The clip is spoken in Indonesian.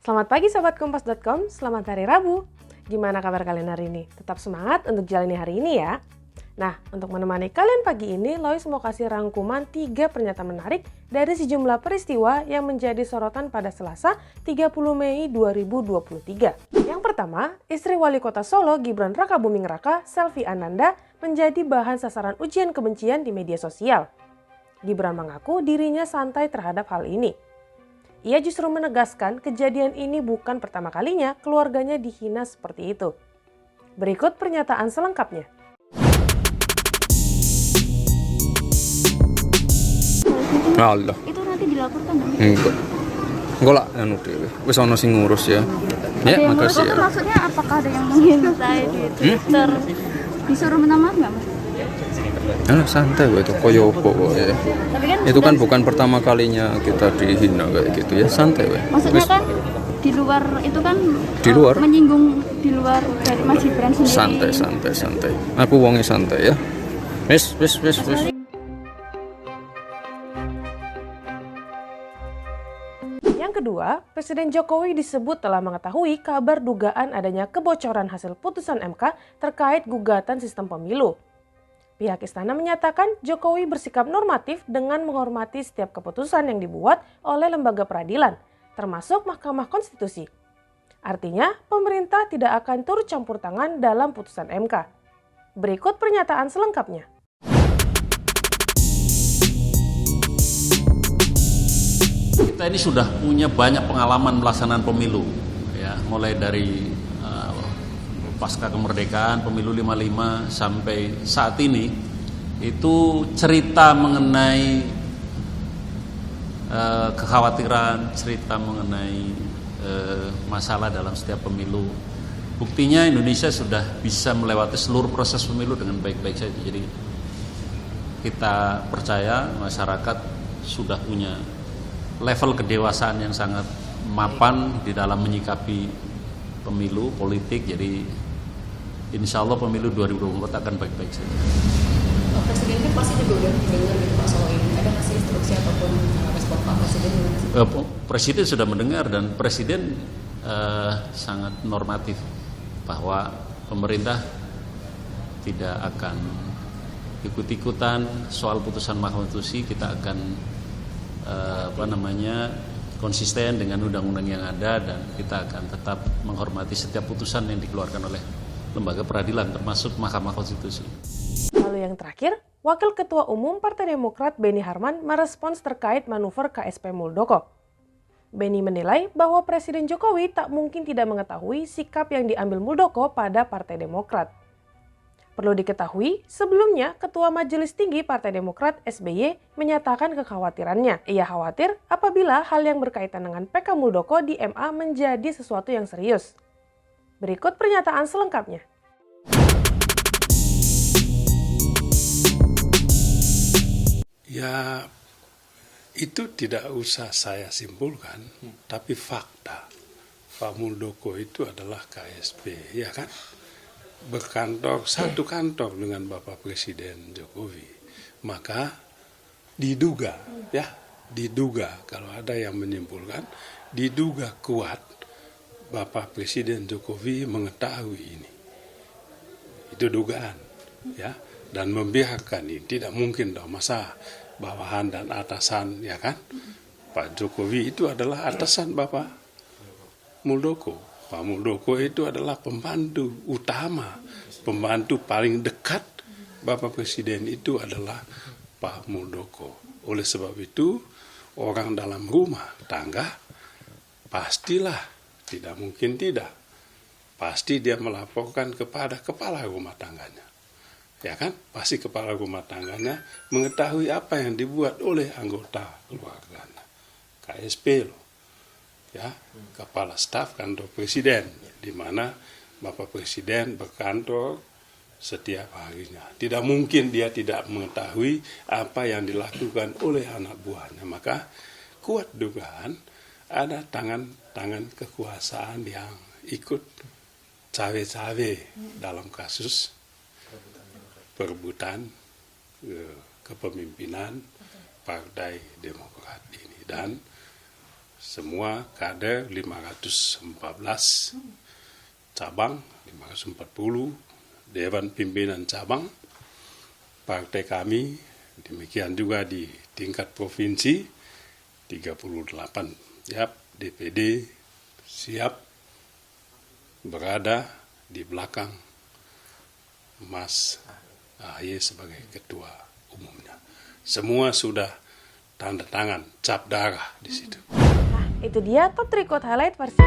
Selamat pagi Sobat Kompas.com, selamat hari Rabu. Gimana kabar kalian hari ini? Tetap semangat untuk jalani hari ini ya. Nah, untuk menemani kalian pagi ini, Lois mau kasih rangkuman 3 pernyataan menarik dari sejumlah peristiwa yang menjadi sorotan pada Selasa 30 Mei 2023. Yang pertama, istri wali kota Solo Gibran Rakabuming Raka, Selvi Ananda, menjadi bahan sasaran ujian kebencian di media sosial. Gibran mengaku dirinya santai terhadap hal ini. Ia justru menegaskan kejadian ini bukan pertama kalinya keluarganya dihina seperti itu. Berikut pernyataan selengkapnya. Allah. Itu nanti dilaporkan nggak? Enggak lah, anu dhewe. Wis ana sing ngurus ya. Ya, makasih ya. Maksudnya apakah ada yang mengintai di Twitter? Disuruh minta maaf nggak, Mas? Santai wae itu koyo opo wae. Tapi kan Itu kan bukan pertama kalinya kita dihina kayak gitu ya, santai wae. maksudnya kan di luar itu kan Di luar? menyinggung di luar dari Mas Gibran sendiri. Santai. Aku wonge santai ya. Wis. Yang kedua, Presiden Jokowi disebut telah mengetahui kabar dugaan adanya kebocoran hasil putusan MK terkait gugatan sistem pemilu. Pihak istana menyatakan Jokowi bersikap normatif dengan menghormati setiap keputusan yang dibuat oleh lembaga peradilan, termasuk Mahkamah Konstitusi. Artinya, pemerintah tidak akan turut campur tangan dalam putusan MK. Berikut pernyataan selengkapnya. Kita ini sudah punya banyak pengalaman pelaksanaan pemilu, ya, mulai dari pasca kemerdekaan, pemilu 55 sampai saat ini, itu cerita mengenai kekhawatiran, cerita mengenai masalah dalam setiap pemilu. Buktinya Indonesia sudah bisa melewati seluruh proses pemilu dengan baik-baik saja. Jadi kita percaya masyarakat sudah punya level kedewasaan yang sangat mapan di dalam menyikapi pemilu politik. Jadi insya Allah pemilu 2024 akan baik-baik saja. Presiden kan pasti juga udah mendengar gitu Pak soal ini. Ada nggak sih instruksi ataupun respon Pak Presiden? Presiden sudah mendengar dan Presiden sangat normatif bahwa pemerintah tidak akan ikut-ikutan soal putusan Mahkamah Konstitusi. Kita akan konsisten dengan undang-undang yang ada dan kita akan tetap menghormati setiap putusan yang dikeluarkan oleh lembaga peradilan termasuk Mahkamah Konstitusi. Lalu yang terakhir, Wakil Ketua Umum Partai Demokrat Beni Harman merespons terkait manuver KSP Muldoko. Beni menilai bahwa Presiden Jokowi tak mungkin tidak mengetahui sikap yang diambil Muldoko pada Partai Demokrat. Perlu diketahui, sebelumnya Ketua Majelis Tinggi Partai Demokrat SBY menyatakan kekhawatirannya. Ia khawatir apabila hal yang berkaitan dengan PK Muldoko di MA menjadi sesuatu yang serius. Berikut pernyataan selengkapnya. Ya, itu tidak usah saya simpulkan, tapi fakta. Pak Muldoko itu adalah KSP, ya kan? Berkantor, satu kantor dengan Bapak Presiden Jokowi. Maka diduga kalau ada yang menyimpulkan, diduga kuat Bapak Presiden Jokowi mengetahui ini. Itu dugaan, ya. Dan membiarkan ini, tidak mungkin dong, masa bawahan dan atasan, ya kan? Pak Jokowi itu adalah atasan Bapak Muldoko. Pak Muldoko itu adalah pembantu utama, pembantu paling dekat Bapak Presiden itu adalah Pak Muldoko. Oleh sebab itu, orang dalam rumah tangga pastilah, tidak mungkin tidak, pasti dia melaporkan kepada kepala rumah tangganya. Ya kan? Pasti kepala rumah tangganya mengetahui apa yang dibuat oleh anggota keluarganya. KSP loh. Ya, kepala staf kantor presiden, di mana Bapak Presiden berkantor setiap harinya. Tidak mungkin dia tidak mengetahui apa yang dilakukan oleh anak buahnya. Maka kuat dugaan ada tangan kekuasaan yang ikut cawe-cawe dalam kasus perebutan kepemimpinan Partai Demokrat ini. Dan semua kader 514 cabang, 540 Dewan Pimpinan Cabang partai kami, demikian juga di tingkat provinsi 38 siap, DPD siap berada di belakang Mas AHY sebagai ketua umumnya. Semua sudah tanda tangan, cap darah di situ. Nah, itu dia top 3 quote highlight versi